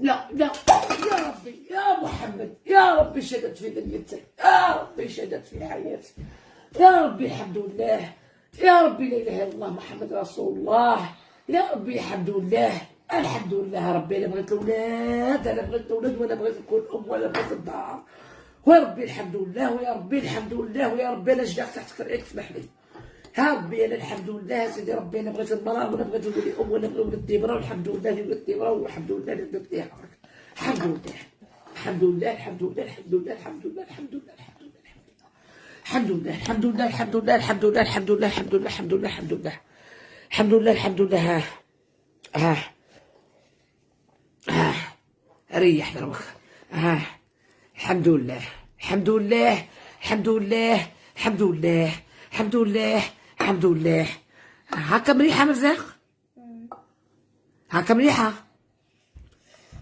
لا لا، يا ربي يا محمد، يا ربي شهدت في دنيتك، يا ربي شهدت في حياتي، يا ربي الحمد لله، يا ربي لا اله الا الله محمد رسول الله، يا ربي الحمد لله، الحمد لله ربي. انا بغيت الاولاد، انا بغيت الاولاد، وانا بغيت نكون ام، وانا بغيت الدار، ويا ربي الحمد لله، ويا ربي الحمد لله، ويا ربي انا جدعت تحت كرعيك تسمح لي. يا ربي انا الحمد لله سيدي ربي، انا بغيت المراه، وانا بغيت نولي ام، وانا بغيت ولد ديبره، والحمد لله اللي ولد ديبره، والحمد لله اللي ولد ديبره، الحمد لله الحمد لله الحمد لله الحمد لله الحمد لله الحمد لله الحمد لله الحمد لله الحمد لله الحمد لله الحمد لله الحمد لله الحمد لله الحمد لله الحمد لله الحمد لله. ريح دروك. الحمد لله الحمد لله الحمد لله الحمد لله الحمد لله الحمد لله. هاكا مليحة مرزاق، هاكا مليحة.